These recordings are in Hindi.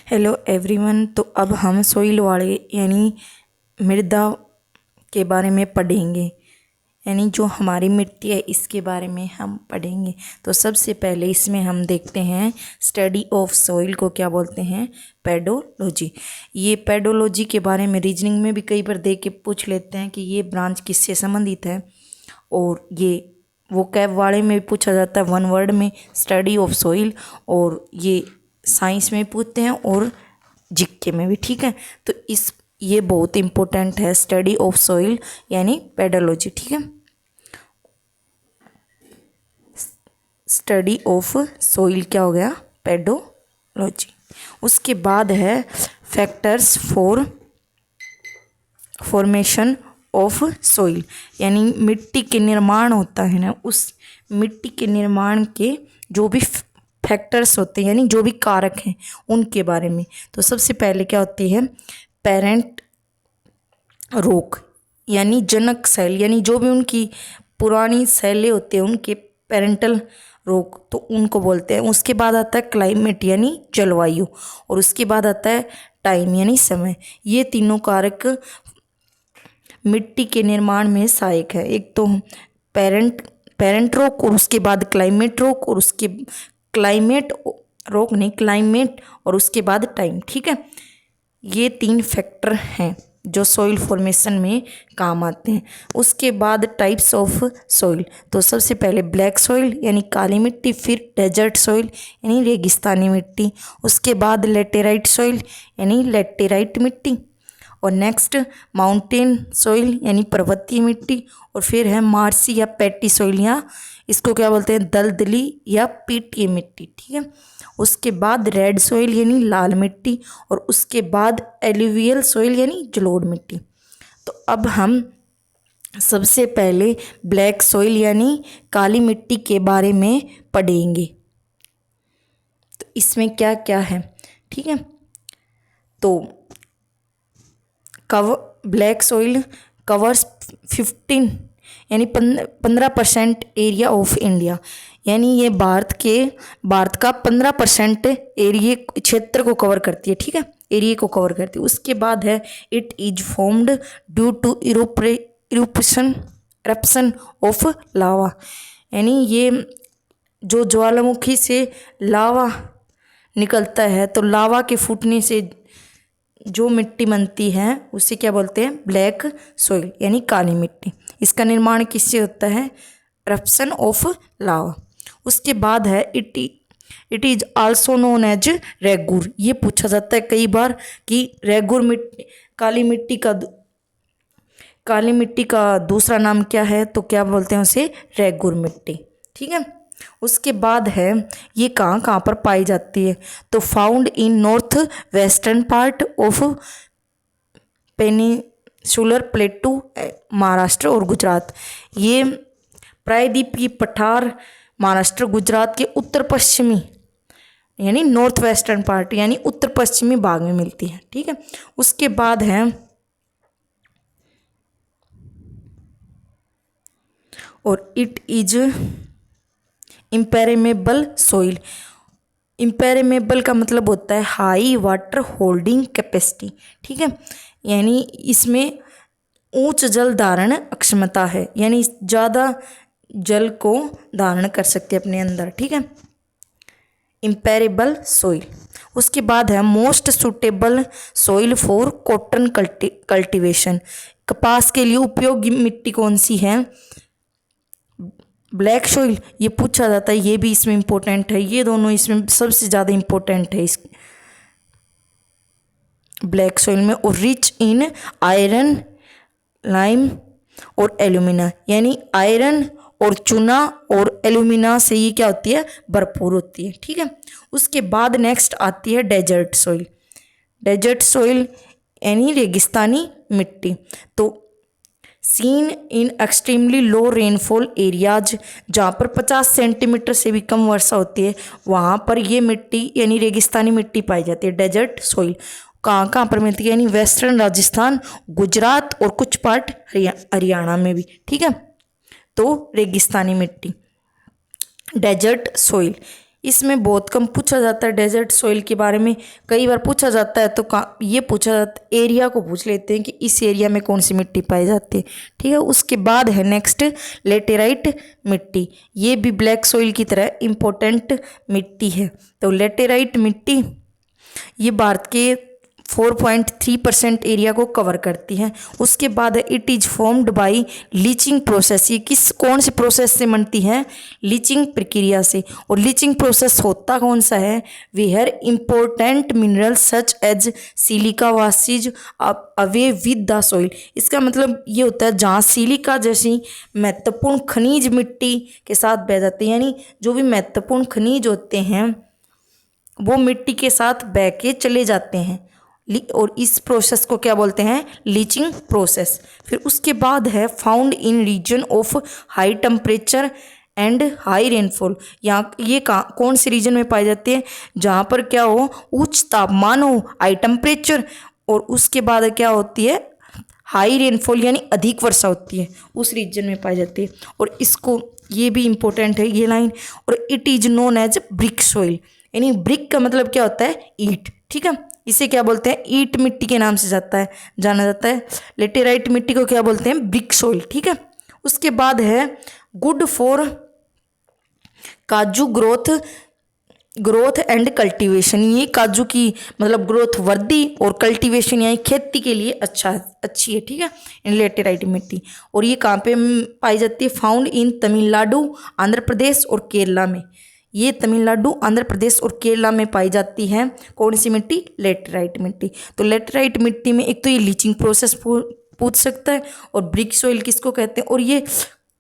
Hello everyone. तो अब हम सोइल वाले यानी मृदा के बारे में पढ़ेंगे, यानी जो हमारी मिट्टी है इसके बारे में हम पढ़ेंगे। तो सबसे पहले इसमें हम देखते हैं स्टडी ऑफ सोइल को क्या बोलते हैं, पेडोलॉजी। ये पेडोलॉजी के बारे में रीजनिंग में भी कई बार दे के पूछ लेते हैं कि ये ब्रांच किससे संबंधित है, और ये वो कैब वाले में भी पूछा जाता है वन वर्ड में स्टडी ऑफ सोइल, और ये साइंस में पूछते हैं और जीके में भी। ठीक है, तो ये बहुत इंपॉर्टेंट है स्टडी ऑफ सोइल यानी पेडोलॉजी। ठीक है, स्टडी ऑफ सोइल क्या हो गया, पेडोलॉजी। उसके बाद है factors for formation of soil, यानी मिट्टी के निर्माण होता है ना, उस मिट्टी के निर्माण के जो भी फैक्टर्स होते हैं यानी जो भी कारक हैं उनके बारे में। तो सबसे पहले क्या होती है, पेरेंट रोक यानी जनक सेल, यानी जो भी उनकी पुरानी सेलें होती हैं उनके पेरेंटल रोग, तो उनको बोलते हैं। उसके बाद आता है क्लाइमेट यानी जलवायु, और उसके बाद आता है टाइम यानी समय। ये तीनों कारक मिट्टी के निर्माण में सहायक है। एक तो पेरेंट रोग, और उसके बाद क्लाइमेट रोग, और उसके क्लाइमेट रोग नहीं क्लाइमेट, और उसके बाद टाइम। ठीक है, ये तीन फैक्टर हैं जो सॉइल फॉर्मेशन में काम आते हैं। उसके बाद टाइप्स ऑफ सॉइल, तो सबसे पहले ब्लैक सॉइल यानी काली मिट्टी, फिर डेजर्ट सॉइल यानी रेगिस्तानी मिट्टी, उसके बाद लेटेराइट सॉइल यानी लेटेराइट मिट्टी, और नेक्स्ट माउंटेन सॉइल यानी पर्वतीय मिट्टी, और फिर है मार्सी या पैटी सॉइल, या इसको क्या बोलते हैं, दलदली या पीटीय मिट्टी। ठीक है, उसके बाद रेड सॉइल यानी लाल मिट्टी, और उसके बाद एलुवियल सॉइल यानी जलोढ़ मिट्टी। तो अब हम सबसे पहले ब्लैक सॉइल यानी काली मिट्टी के बारे में पढ़ेंगे। तो इसमें क्या क्या है, ठीक है। तो ब्लैक सॉइल कवर्स 15 यानी 15% एरिया ऑफ इंडिया, यानी ये भारत का 15% एरिया क्षेत्र को कवर करती है। ठीक है, एरिया को कवर करती है। उसके बाद है it is formed due to eruption of lava, यानी ये जो ज्वालामुखी से लावा निकलता है, तो लावा के फूटने से जो मिट्टी बनती है उसे क्या बोलते हैं, ब्लैक सॉइल यानी काली मिट्टी। इसका निर्माण किससे होता है, इरप्शन ऑफ लावा। उसके बाद है it is also known as regur. ये पूछा जाता है कई बार कि रेगुर मिट्टी काली मिट्टी का दूसरा नाम क्या है, तो क्या बोलते हैं उसे, रेगुर मिट्टी। ठीक है, उसके बाद है ये कहाँ कहाँ पर पाई जाती है, तो found in north western part of peninsular प्लेटू, Maharashtra और गुजरात। ये प्रायद्वीपीय पठार महाराष्ट्र गुजरात के उत्तर पश्चिमी यानी नॉर्थ वेस्टर्न पार्ट यानी उत्तर पश्चिमी भाग में मिलती है। ठीक है, उसके बाद है और इट इज इम्पेरेमेबल सॉइल। इम्पेरेमेबल का मतलब होता है हाई वाटर होल्डिंग कैपेसिटी। ठीक है, यानी इसमें उच्च जल धारण अक्षमता है, यानी ज़्यादा जल को धारण कर सकते हैं अपने अंदर। ठीक है, इम्पेरेबल सॉइल। उसके बाद है most suitable soil for cotton cultivation. कपास के लिए उपयोगी मिट्टी कौन सी है, ब्लैक सॉइल। ये पूछा जाता है, ये भी इसमें इम्पोर्टेंट है। ये दोनों इसमें सबसे ज़्यादा इम्पोर्टेंट है इस ब्लैक सॉइल में। और रिच इन आयरन, लाइम और एल्यूमिना, यानी आयरन और चूना और एल्यूमिना से ये क्या होती है, भरपूर होती है। ठीक है, उसके बाद नेक्स्ट आती है डेजर्ट सॉइल। डेजर्ट सॉइल यानी रेगिस्तानी मिट्टी। तो seen in extremely low rainfall areas, जहाँ पर 50 सेंटीमीटर से भी कम वर्षा होती है वहाँ पर ये मिट्टी यानी रेगिस्तानी मिट्टी पाई जाती है, डेजर्ट सॉइल। कहाँ कहाँ पर मिलती है, यानी वेस्टर्न राजस्थान, गुजरात और कुछ पार्ट हरियाणा में भी। ठीक है, तो रेगिस्तानी मिट्टी डेजर्ट सॉइल इसमें बहुत कम पूछा जाता है डेजर्ट सॉइल के बारे में। कई बार पूछा जाता है तो ये पूछा जाता है, एरिया को पूछ लेते हैं कि इस एरिया में कौन सी मिट्टी पाई जाती है, ठीक है। उसके बाद है नेक्स्ट लेटेराइट मिट्टी। ये भी ब्लैक सॉइल की तरह इम्पोर्टेंट मिट्टी है। तो लेटेराइट मिट्टी ये भारत के 4.3% एरिया को कवर करती है। उसके बाद it is formed by leaching process. ये कौन से प्रोसेस से बनती है? लीचिंग प्रक्रिया से। और लीचिंग प्रोसेस होता कौन सा है? Where important minerals such as silica washes away with the soil. इसका मतलब ये होता है जहाँ सिलिका जैसी महत्वपूर्ण खनिज मिट्टी के साथ बह जाते हैं, यानी जो भी महत्वपूर्ण खनिज होते हैं वो मिट्टी के साथ बह के चले जाते हैं। और इस प्रोसेस को क्या बोलते हैं? Leaching process. फिर उसके बाद है found in region of high temperature and high rainfall. यहाँ ये कौन से रीजन में पाई जाती है? जहाँ पर क्या हो, उच्च तापमान हो, हाई टेम्परेचर, और उसके बाद क्या होती है? हाई रेनफॉल यानी अधिक वर्षा होती है, उस रीजन में पाई जाती है। और इसको ये भी इम्पोर्टेंट है ये लाइन। और it is known as brick soil, यानी ब्रिक का मतलब क्या होता है? ईंट, ठीक है। इसे क्या बोलते हैं? ईंट मिट्टी के नाम से जाना जाता है। लेटेराइट मिट्टी को क्या बोलते हैं? ब्रिक सॉइल, ठीक है। उसके बाद है गुड फॉर काजू ग्रोथ एंड कल्टीवेशन। ये काजू की मतलब ग्रोथ वृद्धि और कल्टीवेशन यानी खेती के लिए अच्छी है, ठीक है, लेटेराइट मिट्टी। और ये कहाँ पे पाई जाती है? फाउंड इन तमिलनाडु, आंध्र प्रदेश और केरला में। ये तमिलनाडु, आंध्र प्रदेश और केरला में पाई जाती है कौन सी मिट्टी? लेटेराइट मिट्टी। तो लेटेराइट मिट्टी में एक तो ये लीचिंग प्रोसेस पूछ सकता है, और ब्रिक सॉइल किसको कहते हैं, और ये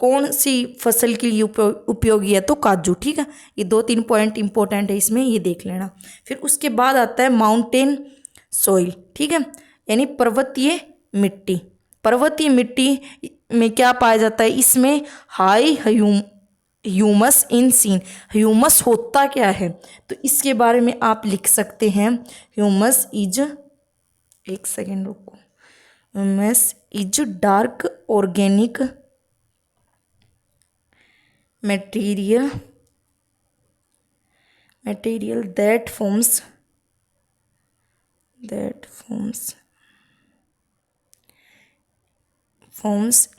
कौन सी फसल के लिए उपयोगी है? तो काजू, ठीक है। ये 2-3 पॉइंट इंपॉर्टेंट है इसमें, ये देख लेना। फिर उसके बाद आता है माउंटेन सॉइल, ठीक है, यानी पर्वतीय मिट्टी। पर्वतीय मिट्टी में क्या पाया जाता है? इसमें हाई ह्यूमस इन सीन। ह्यूमस होता क्या है? तो इसके बारे में आप लिख सकते हैं, ह्यूमस इज, एक सेकेंड रुको, humus is dark organic material that forms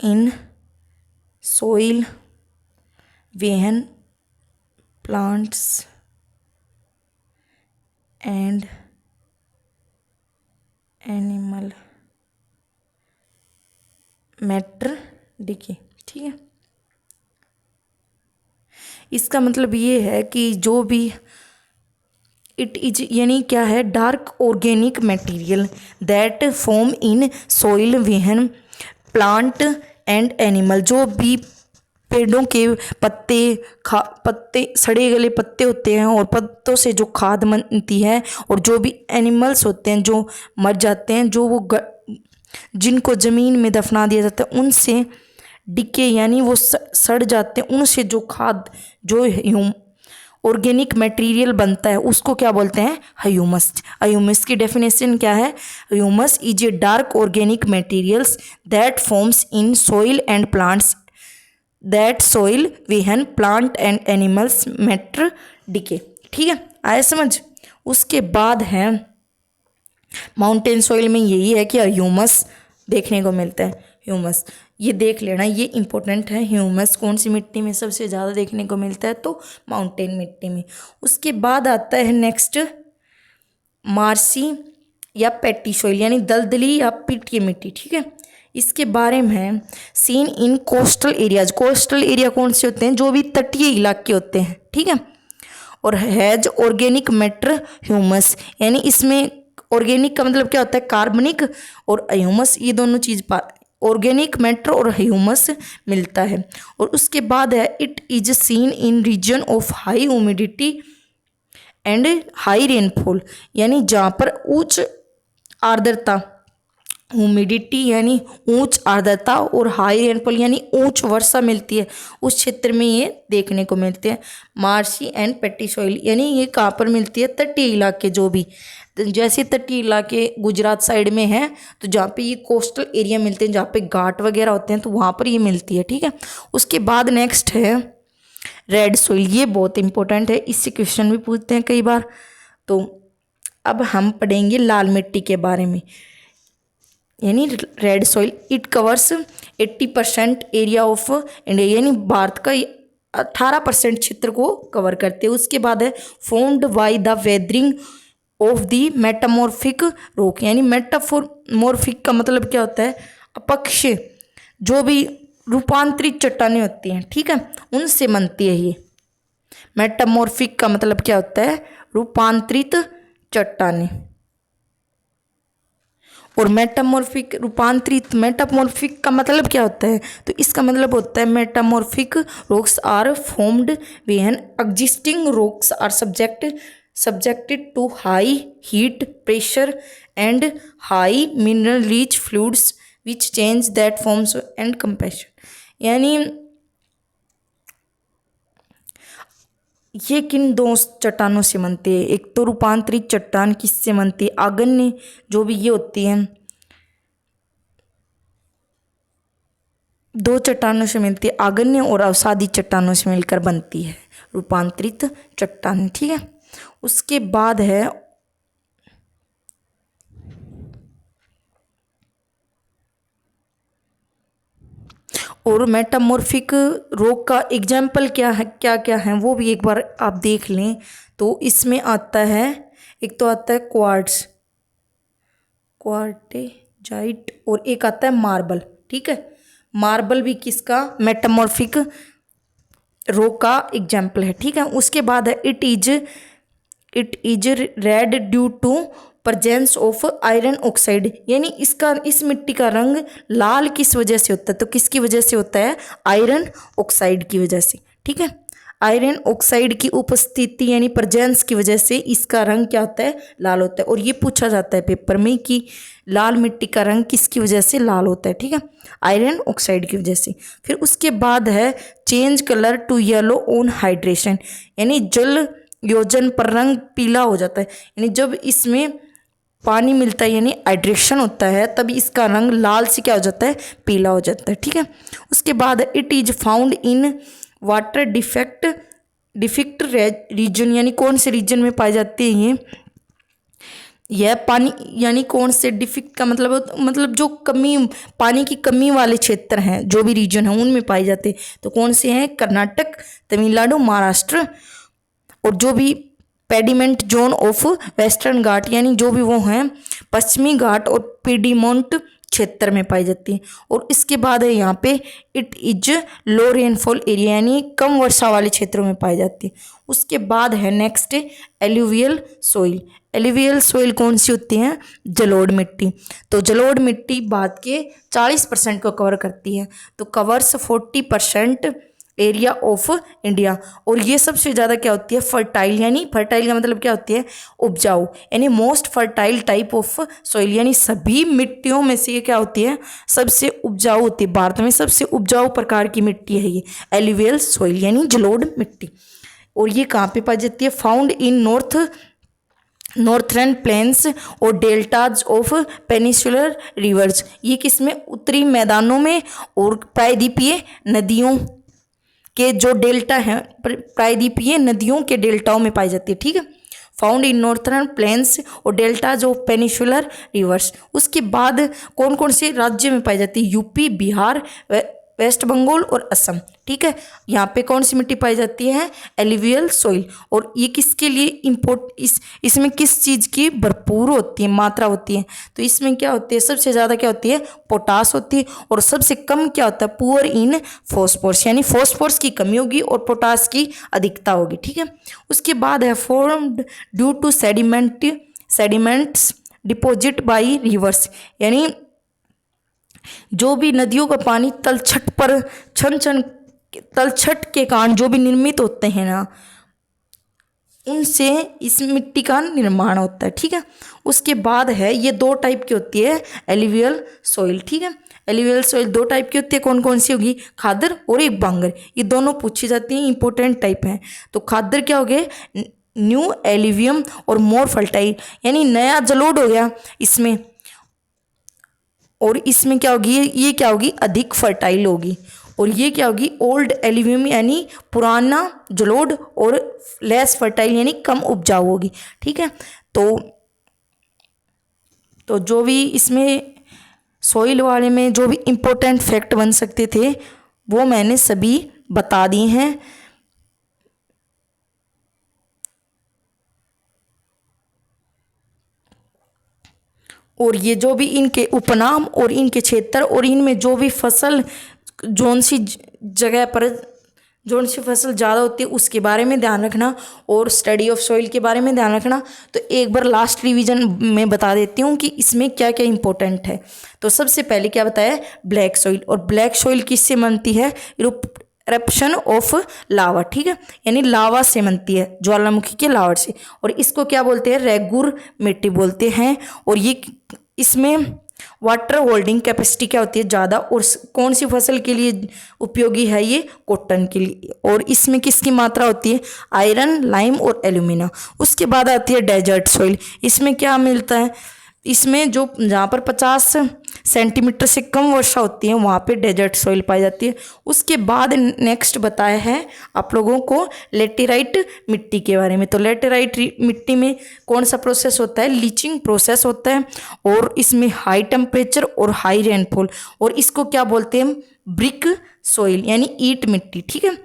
in soil when plants and animal matter decay, ठीक है। इसका मतलब ये है कि जो भी इट इज यानी क्या है? Dark organic material that form in soil when plant and animal. जो भी पेड़ों के पत्ते सड़े गले पत्ते होते हैं और पत्तों से जो खाद बनती है, और जो भी एनिमल्स होते हैं जो मर जाते हैं, जो वो जिनको ज़मीन में दफना दिया जाता है, उनसे डिके यानी वो सड़ जाते हैं, उनसे जो खाद जो ऑर्गेनिक मटेरियल बनता है उसको क्या बोलते हैं? ह्यूमस। ह्यूमस की डेफिनेशन क्या है? Humus is a dark organic materials that forms in soil and plants that soil when plant and animals matter decay, ठीक है, आया समझ। उसके बाद है माउंटेन सॉइल में यही है कि ह्यूमस देखने को मिलता है। ह्यूमस ये देख लेना, ये इंपॉर्टेंट है। ह्यूमस कौन सी मिट्टी में सबसे ज़्यादा देखने को मिलता है? तो माउंटेन मिट्टी में। उसके बाद आता है नेक्स्ट मार्सी या पेटी सॉइल, यानी दलदली या पिट की मिट्टी, ठीक है। इसके बारे में seen in coastal areas. Coastal area कौन से होते हैं? जो भी तटीय इलाके होते हैं, ठीक है। और हैज ऑर्गेनिक मैटर ह्यूमस, यानी इसमें ऑर्गेनिक का मतलब क्या होता है? कार्बनिक, और ह्यूमस, ये दोनों चीज़ ऑर्गेनिक मैटर और ह्यूमस मिलता है। और उसके बाद है it is seen in region of high humidity and high rainfall, यानी जहाँ पर उच्च आर्द्रता, ह्यूमिडिटी यानी उच्च आर्द्रता, और हाई रेनफॉल यानी उच्च वर्षा मिलती है, उस क्षेत्र में ये देखने को मिलते हैं। मार्शी एंड पेटी सॉइल, यानी ये कहाँ पर मिलती है? तटीय इलाके, जो भी जैसे तटीय इलाके गुजरात साइड में है, तो जहाँ पे ये कोस्टल एरिया मिलते हैं, जहाँ पे घाट वगैरह होते हैं, तो वहाँ पर ये मिलती है, ठीक है। उसके बाद नेक्स्ट है रेड सॉइल, ये बहुत इंपॉर्टेंट है, इससे क्वेश्चन भी पूछते हैं कई बार। तो अब हम पढ़ेंगे लाल मिट्टी के बारे में, यानी red soil. It covers 80% area of India, यानी भारत का 18% क्षेत्र को कवर करते हैं। उसके बाद है formed by the weathering of the metamorphic rock, यानी मेटामॉर्फिक का मतलब क्या होता है, अपक्ष, जो भी रूपांतरित चट्टानें होती हैं, ठीक है, उनसे बनती है ये। मेटामॉर्फिक का मतलब क्या होता है, रूपांतरित चट्टानें। और मेटामॉर्फिक का मतलब क्या होता है, तो इसका मतलब होता है metamorphic rocks are formed when existing rocks are subjected to high heat pressure and high mineral rich fluids which change that forms and compression, यानी ये किन दो चट्टानों से बनती है, एक तो रूपांतरित चट्टान किससे बनती है, आग्नेय जो भी ये होती है, दो चट्टानों से मिलती है, आग्नेय और अवसादी चट्टानों से मिलकर बनती है रूपांतरित चट्टान, ठीक है। उसके बाद है और मेटामॉर्फिक रॉक का एग्जाम्पल क्या है, क्या क्या है वो भी एक बार आप देख लें। तो इसमें आता है, एक तो आता है क्वार्टेजाइट और एक आता है मार्बल, ठीक है। मार्बल भी किसका, मेटामॉर्फिक रॉक का एग्जाम्पल है, ठीक है। उसके बाद है it is red due to presence of iron oxide, यानी इस मिट्टी का रंग लाल किस वजह से होता है, तो किसकी वजह से होता है, आयरन ऑक्साइड की वजह से, ठीक है। आयरन ऑक्साइड की उपस्थिति यानी प्रेजेंस की वजह से इसका रंग क्या होता है, लाल होता है। और ये पूछा जाता है पेपर में कि लाल मिट्टी का रंग किसकी वजह से लाल होता है, ठीक है, आयरन ऑक्साइड की वजह से। फिर उसके बाद है change colour to yellow on hydration, यानी जल योजन पर रंग पीला हो जाता है, यानी जब इसमें पानी मिलता है यानी हाइड्रेशन होता है तब इसका रंग लाल से क्या हो जाता है, पीला हो जाता है, ठीक है। उसके बाद it is found in water deficit region, यानी कौन से रीजन में पाई जाती है यह पानी, यानी कौन से, डिफिक्ट का मतलब जो पानी की कमी वाले क्षेत्र हैं, जो भी रीजन है उनमें पाई जाती है। तो कौन से हैं, कर्नाटक, तमिलनाडु, महाराष्ट्र। और जो भी पेडिमेंट जोन ऑफ वेस्टर्न घाट, यानी जो भी वो हैं पश्चिमी घाट और पीडीमोंट क्षेत्र में पाई जाती है। और इसके बाद है यहाँ पे it is low rainfall area, यानी कम वर्षा वाले क्षेत्रों में पाई जाती है। उसके बाद है next alluvial soil. Alluvial soil कौन सी होती है, जलोढ़ मिट्टी। तो जलोढ़ मिट्टी भारत के 40% को कवर करती है, तो कवर्स 40% एरिया ऑफ इंडिया। और ये सबसे ज़्यादा क्या होती है, फर्टाइल, यानी फर्टाइल का मतलब क्या होती है, उपजाऊ, यानी most fertile type of soil, यानी सभी मिट्टियों में से ये क्या होती है, सबसे उपजाऊ होती है। भारत में सबसे उपजाऊ प्रकार की मिट्टी है ये एलुवियल सॉइल, यानी जलोढ़ मिट्टी। और ये कहाँ पे पाई जाती है, फाउंड इन नॉर्थर्न प्लेन्स और डेल्टाज ऑफ पेनिसुलर रिवर्स, ये किसमें, उत्तरी मैदानों में और प्रायद्वीपीय नदियों के जो डेल्टा हैं, प्रायद्वीपीय नदियों के डेल्टाओं में पाई जाती है, ठीक है। फाउंड इन नॉर्थर्न प्लेन्स और डेल्टाज ऑफ पेनिसुलर रिवर्स। उसके बाद कौन कौन से राज्य में पाई जाती है, यूपी, बिहार, वेस्ट बंगाल और असम, ठीक है। यहाँ पे कौन सी मिट्टी पाई जाती है, एलुवियल सॉइल। और ये किसके लिए इसमें किस चीज़ की भरपूर होती है, मात्रा होती है, तो इसमें क्या होती है, सबसे ज़्यादा क्या होती है, पोटास होती है। और सबसे कम क्या होता है, पुअर इन फॉस्फोरस, यानी फॉस्फोरस की कमी होगी और पोटास की अधिकता होगी, ठीक है। उसके बाद है formed due to sediments deposit by rivers, यानी जो भी नदियों का पानी तलछट के कारण जो भी निर्मित होते हैं ना, उनसे इस मिट्टी का निर्माण होता है, ठीक है। उसके बाद है ये दो टाइप की होती है एलुवियल सॉइल, ठीक है। एलुवियल सॉइल दो टाइप की होती है, कौन कौन सी होगी, खादर और एक बांगर, ये दोनों पूछी जाती हैं, इंपॉर्टेंट टाइप हैं। तो खादर क्या हो गए, न्यू एलुवियम और मोर फर्टाइल, यानी नया जलोढ़ हो गया इसमें, और इसमें क्या होगी, ये क्या होगी, अधिक फर्टाइल होगी। और ये क्या होगी, ओल्ड एल्यूमिनियम यानी पुराना जलोढ़, और लेस फर्टाइल यानी कम उपजाऊ होगी। ठीक है, तो जो भी इसमें सॉइल वाले में जो भी इम्पोर्टेंट फैक्ट बन सकते थे वो मैंने सभी बता दिए हैं। और ये जो भी इनके उपनाम और इनके क्षेत्र और इनमें जो भी फसल जौन सी जगह पर जौन सी फसल ज़्यादा होती है उसके बारे में ध्यान रखना, और स्टडी ऑफ सॉइल के बारे में ध्यान रखना। तो एक बार लास्ट रिवीजन में बता देती हूँ कि इसमें क्या क्या इंपॉर्टेंट है। तो सबसे पहले क्या बताया, ब्लैक सॉइल, और ब्लैक सॉइल किससे बनती है, इरप्शन ऑफ लावा। ठीक है, यानी लावा से बनती है, ज्वालामुखी के लावा से। और इसको क्या बोलते हैं, रेगुर मिट्टी बोलते हैं। और ये इसमें वाटर होल्डिंग कैपेसिटी क्या होती है, ज़्यादा। और कौन सी फसल के लिए उपयोगी है, ये कॉटन के लिए। और इसमें किसकी मात्रा होती है, आयरन, लाइम और एल्यूमिना। उसके बाद आती है डेजर्ट सॉइल। इसमें क्या मिलता है, इसमें जो जहाँ पर 50 सेंटीमीटर से कम वर्षा होती है वहाँ पे डेजर्ट सॉइल पाई जाती है। उसके बाद नेक्स्ट बताया है आप लोगों को लेटेराइट मिट्टी के बारे में। तो लेटेराइट मिट्टी में कौन सा प्रोसेस होता है, लीचिंग प्रोसेस होता है। और इसमें हाई टेम्परेचर और हाई रेनफॉल, और इसको क्या बोलते हैं, ब्रिक सॉइल यानी ईंट मिट्टी। ठीक है,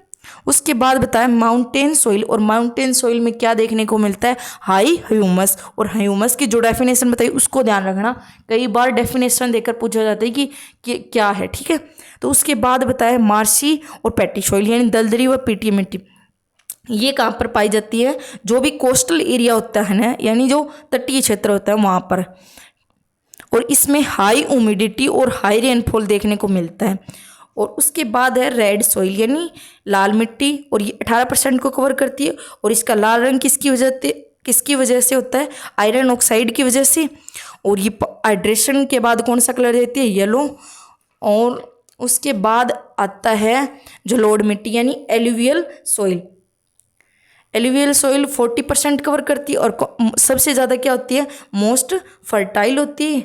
उसके बाद बताया माउंटेन सॉइल। और माउंटेन सॉइल में क्या देखने को मिलता है, हाई ह्यूमस। और ह्यूमस की जो डेफिनेशन बताई उसको ध्यान रखना, कई बार डेफिनेशन देकर पूछा जाता है कि क्या है। ठीक है, तो उसके बाद बताया मार्शी और पैटी सॉइल यानी दलदली व पीटी मिट्टी। ये कहाँ पर पाई जाती है, जो भी कोस्टल एरिया होता है ना, यानी जो तटीय क्षेत्र होता है वहाँ पर। और इसमें हाई ह्यूमिडिटी और हाई रेनफॉल देखने को मिलता है। और उसके बाद है रेड सॉइल यानी लाल मिट्टी, और ये 18% को कवर करती है। और इसका लाल रंग किसकी वजह से होता है, आयरन ऑक्साइड की वजह से। और ये हाइड्रेशन के बाद कौन सा कलर देती है, येलो। और उसके बाद आता है जलोढ़ मिट्टी यानी alluvial soil. Alluvial soil 40% cover करती है, और सबसे ज़्यादा क्या होती है, मोस्ट फर्टाइल होती है।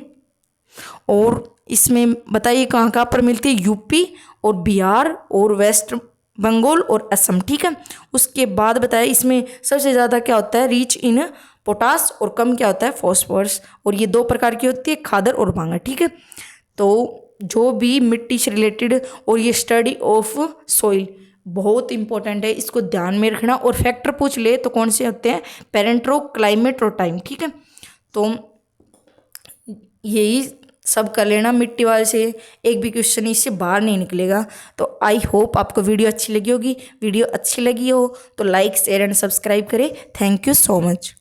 और इसमें बताइए कहाँ कहाँ पर मिलती है, यूपी और बिहार और वेस्ट बंगाल और असम। ठीक है, उसके बाद बताया इसमें सबसे ज़्यादा क्या होता है, रिच इन पोटास, और कम क्या होता है, फॉस्फोरस। और ये 2 प्रकार की होती है, खादर और भांगर। ठीक है, तो जो भी मिट्टी से रिलेटेड और ये स्टडी ऑफ सॉइल बहुत इंपॉर्टेंट है, इसको ध्यान में रखना। और फैक्टर पूछ ले तो कौन से होते हैं, पेरेंट्रो, क्लाइमेट और टाइम। ठीक है, तो यही सब कर लेना, मिट्टी वाले से एक भी क्वेश्चन इससे बाहर नहीं निकलेगा। तो आई होप आपको वीडियो अच्छी लगी होगी। वीडियो अच्छी लगी हो तो लाइक, शेयर एंड सब्सक्राइब करें। Thank you so much.